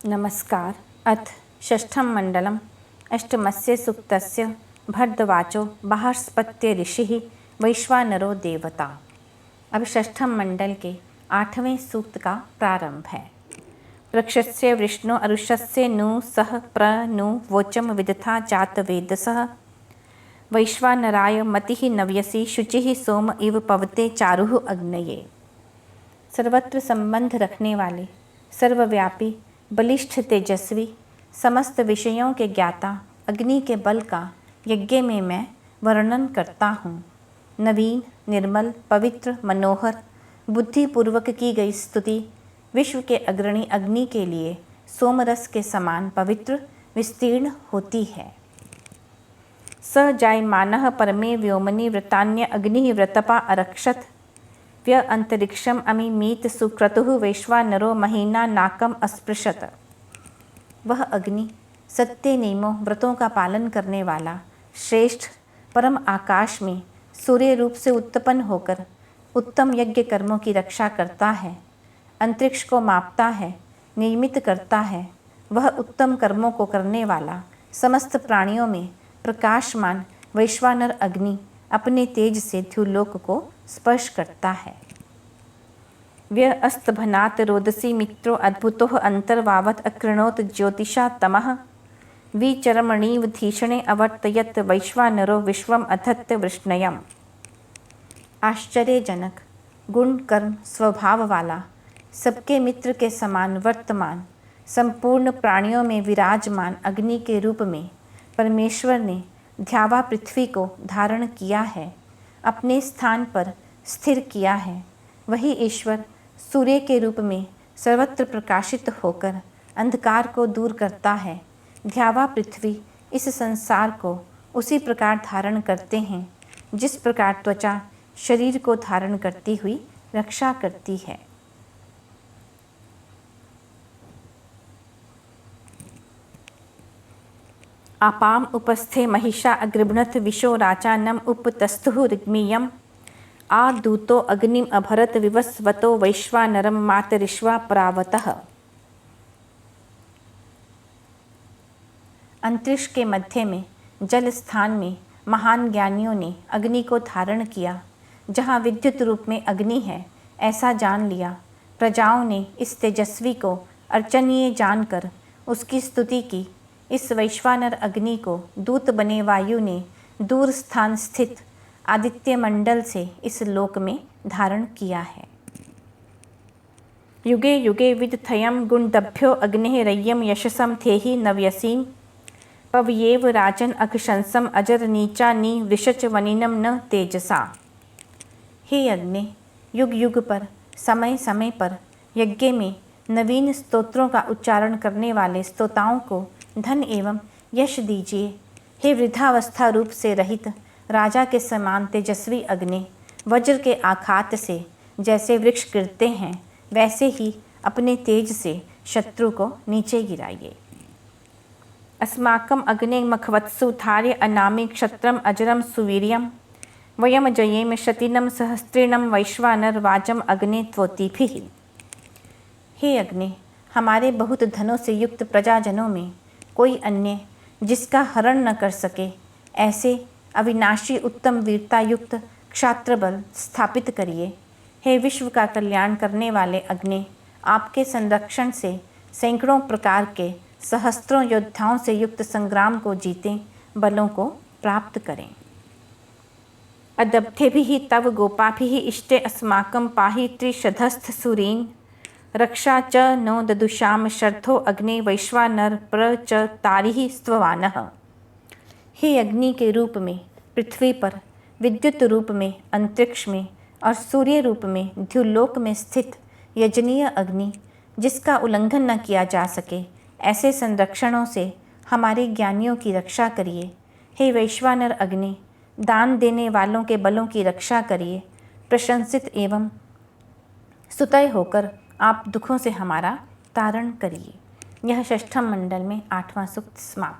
नमस्कार। अथ षष्ठं मण्डलम् अष्टमस्य सूक्तस्य भरद्वाजो बृहस्पत्य ऋषिः वैश्वानरो देवता। अब षष्ठम मंडल के 8वें सूक्त का प्रारंभ है। वृक्षस्य विष्णु अरुषस्य नु सह प्र नु वोचम विदथा जात वेदसः वैश्वानराय मतिः नव्यसि शुचिः सोम इव पवते चारुः अग्नये। सर्वत्र संबंध रखने वाले, सर्वव्यापी, बलिष्ठ, तेजस्वी, समस्त विषयों के ज्ञाता अग्नि के बल का यज्ञ में मैं वर्णन करता हूँ। नवीन, निर्मल, पवित्र, मनोहर, बुद्धिपूर्वक की गई स्तुति विश्व के अग्रणी अग्नि के लिए सोमरस के समान पवित्र विस्तीर्ण होती है। स जायमानः परमे व्योमनि व्रतान्य अग्निः व्रतपा अरक्षत व्य अंतरिक्षम अमिमीत सुक्रतुः वैश्वानरो महीना नाकम अस्पृशत। वह अग्नि सत्य नियमों व्रतों का पालन करने वाला श्रेष्ठ परम आकाश में सूर्य रूप से उत्पन्न होकर उत्तम यज्ञ कर्मों की रक्षा करता है, अंतरिक्ष को मापता है, नियमित करता है। वह उत्तम कर्मों को करने वाला समस्त प्राणियों में प्रकाशमान वैश्वानर अग्नि अपने तेज से द्युलोक को स्पर्श करता है। व्य अस्तभनात् रोदसी मित्रो अद्भुतो अंतर्वावत अकृणोत ज्योतिषा तमः विचरमणीव धीषणे अवर्तयत वैश्वानरो विश्वम अधत्त वृष्णयम्। आश्चर्यजनक गुण कर्म स्वभाव वाला, सबके मित्र के समान वर्तमान, संपूर्ण प्राणियों में विराजमान अग्नि के रूप में परमेश्वर ने ध्यावा पृथ्वी को धारण किया है, अपने स्थान पर स्थिर किया है। वही ईश्वर सूर्य के रूप में सर्वत्र प्रकाशित होकर अंधकार को दूर करता है। ध्यावा पृथ्वी इस संसार को उसी प्रकार धारण करते हैं जिस प्रकार त्वचा शरीर को धारण करती हुई रक्षा करती है। आपाम उपस्थे महिषा अगृभणथ विशो राचानम उपतस्थुः ऋग्मीयम् आदूतो अग्निम अभरत विवस्वतो वैश्वानरम मातरिश्वा परावतः। अंतरिक्ष के मध्य में जल स्थान में महान ज्ञानियों ने अग्नि को धारण किया। जहाँ विद्युत रूप में अग्नि है ऐसा जान लिया। प्रजाओं ने इस तेजस्वी को अर्चनीय जानकर उसकी स्तुति की। इस वैश्वानर अग्नि को दूत बने वायु ने दूर स्थान स्थित आदित्य मंडल से इस लोक में धारण किया है। युगे युगे विदथयं गुणदभ्यो अग्नेः रय्यं यशसं थेहि नव्यसीं पवयेव राजन अक्षंसम अजर नीचा नी वृषच वनिनम न तेजसा। हे अग्नि, युग युग पर समय समय पर यज्ञ में नवीन स्तोत्रों का उच्चारण करने वाले स्तोताओं को धन एवं यश दीजिए। हे वृद्धावस्था रूप से रहित राजा के समान तेजस्वी अग्नि, वज्र के आघात से जैसे वृक्ष गिरते हैं वैसे ही अपने तेज से शत्रु को नीचे गिराइए। अस्माकम अग्ने मखवत्सु धार्य अनामि क्षत्रम अजरम सुवीर्यम वयम जयेम शतिनम सहस्त्रिणम वैश्वानर वाजम अग्ने त्वोतिभिः। हे अग्नि, हमारे बहुत धनों से युक्त प्रजाजनों में कोई अन्य जिसका हरण न कर सके ऐसे अविनाशी उत्तम वीरता युक्त क्षात्र बल स्थापित करिए। हे विश्व का कल्याण करने वाले अग्नि, आपके संरक्षण से सैकड़ों प्रकार के सहस्त्रों योद्धाओं से युक्त संग्राम को जीतें, बलों को प्राप्त करें। अदब्धेभिः तव गोपाभिः इष्टे अस्माकं पाहि त्रिशधस्थ सूरीन् रक्षा च नो ददुषाम शर्थो अग्ने वैश्वानर प्र च तारिः स्ववानः। हे अग्नि के रूप में पृथ्वी पर, विद्युत रूप में अंतरिक्ष में और सूर्य रूप में द्युलोक में स्थित यजनीय अग्नि, जिसका उल्लंघन न किया जा सके, ऐसे संरक्षणों से हमारे ज्ञानियों की रक्षा करिए। हे वैश्वानर अग्नि, दान देने वालों के बलों की रक्षा करिए। प्रशंसित एवं स्तुत्य होकर आप दुखों से हमारा तारण करिए। यह षष्ठम मंडल में 8वां सूक्त समाप्त।